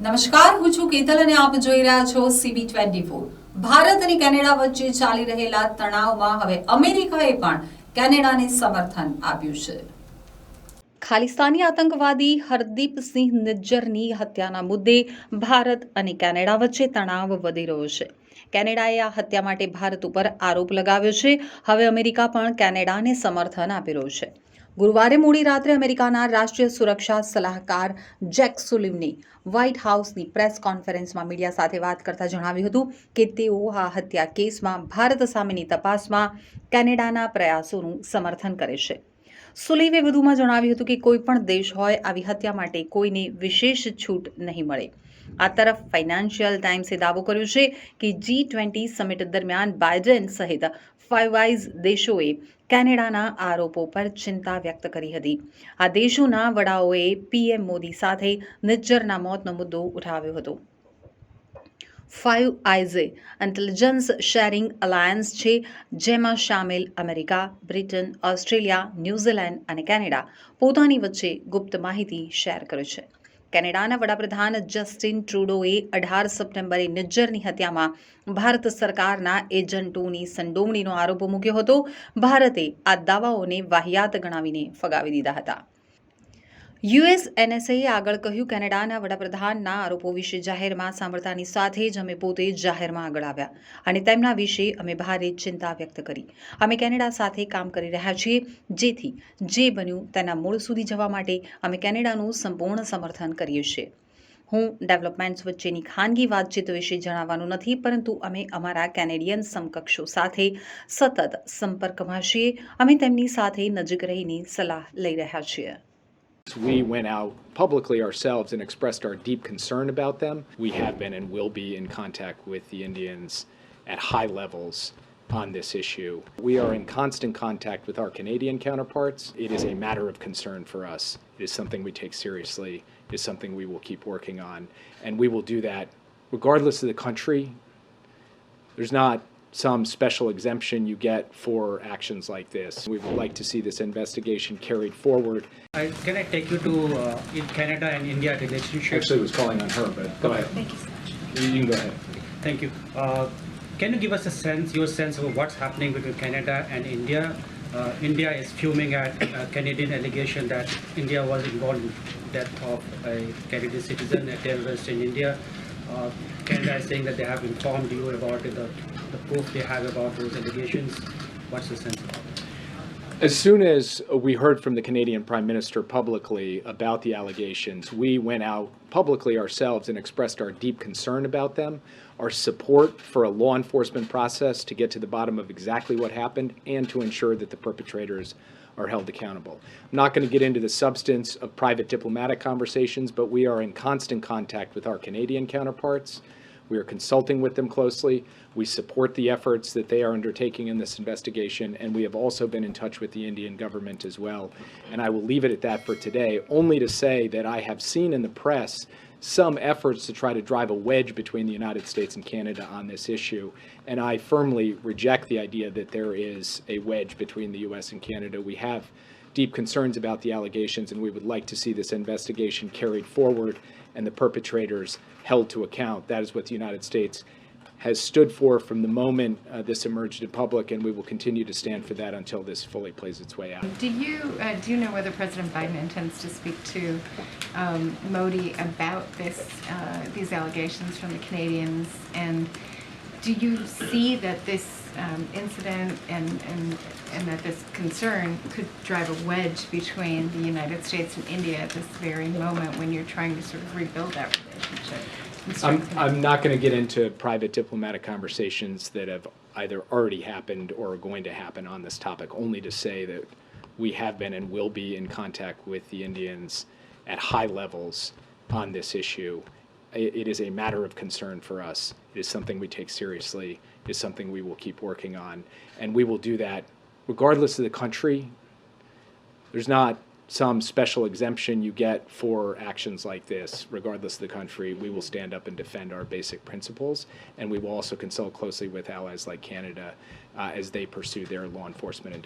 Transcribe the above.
નમસ્કાર, હું છું કેતલ અને આપ જોઈ રહ્યા છો CB24. ભારત અને કેનેડા વચ્ચે ચાલી રહેલા તણાવમાં હવે અમેરિકાએ પણ કેનેડાને સમર્થન આપ્યું છે. ખાલિસ્તાની આતંકવાદી હરદીપ સિંહ નિજ્જરની હત્યાના મુદ્દે ભારત અને કેનેડા વચ્ચે તણાવ વધી રહ્યો છે. કેનેડાએ આ હત્યા માટે ભારત ઉપર આરોપ લગાવ્યો છે. હવે અમેરિકા પણ કેનેડાને સમર્થન આપી રહ્યું છે. ગુરુવારે મોડી રાત્રે અમેરિકાના રાષ્ટ્રીય સુરક્ષા સલાહકાર જેક સુલિવને વ્હાઇટ હાઉસની પ્રેસ કોન્ફરન્સમાં મીડિયા સાથે વાત કરતા જણાવ્યું હતું કે તેઓ આ હત્યા કેસમાં ભારત સામેની તપાસમાં કેનેડાના પ્રયાસોનું સમર્થન કરે છે. સુલિવે વધુમાં જણાવ્યું હતું કે કોઈપણ દેશ હોય આવી હત્યા માટે કોઈને વિશેષ છૂટ નહીં મળે. આ તરફ ફાઇનાન્શિયલ ટાઈમ્સે દાવો કર્યો છે કે G20 સમિટ દરમિયાન બાઇડન સહિત ફાઇવ દેશોએ કેનેડાના આરોપો પર ચિંતા વ્યક્ત કરી હતી. આ દેશોના વડાઓએ PM મોદી સાથે નિજ્જરના મોતનો મુદ્દો ઉઠાવ્યો હતો. ફાઇવ આઇઝે ઇન્ટેલિજન્સ શેરિંગ અલાયન્સ છે, જેમાં સામેલ અમેરિકા, બ્રિટન, ઓસ્ટ્રેલિયા, ન્યૂઝીલેન્ડ અને કેનેડા પોતાની વચ્ચે ગુપ્ત માહિતી શેર કરે છે. કેનેડાના વડાપ્રધાન જસ્ટિન ટ્રુડોએ 18 સપ્ટેમ્બરે નિજ્જરની હત્યામાં ભારત સરકારના એજન્ટોની સંડોવણીનો આરોપ મૂક્યો હતો. ભારતે આ દાવાઓને વાહિયાત ગણાવીને ફગાવી દીધા હતા. US NSAએ આગળ કહ્યું, કેનેડાના વડાપ્રધાનના આરોપો વિશે જાહેરમાં સાંભળતાની સાથે જ અમે પોતે જાહેરમાં આગળ આવ્યા અને તેમના વિશે અમે ભારે ચિંતા વ્યક્ત કરી. અમે કેનેડા સાથે કામ કરી રહ્યા છીએ, જેથી જે બન્યું તેના મૂળ સુધી જવા માટે અમે કેનેડાનું સંપૂર્ણ સમર્થન કરીએ છીએ. હું ડેવલપમેન્ટ્સ વચ્ચેની ખાનગી વાતચીત વિશે જણાવવાનું નથી, પરંતુ અમે અમારા કેનેડિયન સમકક્ષો સાથે સતત સંપર્કમાં છીએ. અમે તેમની સાથે નજીક રહીને સલાહ લઈ રહ્યા છીએ. We went out publicly ourselves and expressed our deep concern about them. We have been and will be in contact with the Indians at high levels on this issue. We are in constant contact with our Canadian counterparts. It is a matter of concern for us. It is something we take seriously. It is something we will keep working on. And we will do that regardless of the country. There's not some special exemption you get for actions like this. We would like to see this investigation carried forward. Can I take you to in Canada and India relationship? Actually, I was calling on her, but go ahead. Thank you so much. You can go ahead. Thank you. Can you give us a sense, your sense of what's happening between Canada and India? India is fuming at Canadian allegation that India was involved in the death of a Canadian citizen, a terrorist in India. Canada is saying that they have informed you about the proof they have about those allegations. What's the sense about it? As soon as we heard from the Canadian Prime Minister publicly about the allegations, we went out publicly ourselves and expressed our deep concern about them, our support for a law enforcement process to get to the bottom of exactly what happened and to ensure that the perpetrators are held accountable. I'm not going to get into the substance of private diplomatic conversations, but we are in constant contact with our Canadian counterparts. We are consulting with them closely. We support the efforts that they are undertaking in this investigation, and we have also been in touch with the Indian government as well. And I will leave it at that for today, only to say that I have seen in the press some efforts to try to drive a wedge between the United States and Canada on this issue, and I firmly reject the idea that there is a wedge between the US and Canada. We have deep concerns about the allegations, and we would like to see this investigation carried forward and the perpetrators held to account. That is what the United States has stood for from the moment this emerged in public, and we will continue to stand for that until this fully plays its way out. Do you know whether President Biden intends to speak to Modi about these allegations from the Canadians? And do you see that this incident and that this concern could drive a wedge between the United States and India at this very moment when you're trying to sort of rebuild that relationship? I'm not going to get into private diplomatic conversations that have either already happened or are going to happen on this topic, only to say that we have been and will be in contact with the Indians at high levels on this issue. It is a matter of concern for us. It is something we take seriously. It is something we will keep working on. And we will do that regardless of the country. There's not some special exemption you get for actions like this. Regardless of the country, we will stand up and defend our basic principles, and we will also consult closely with allies like Canada as they pursue their law enforcement and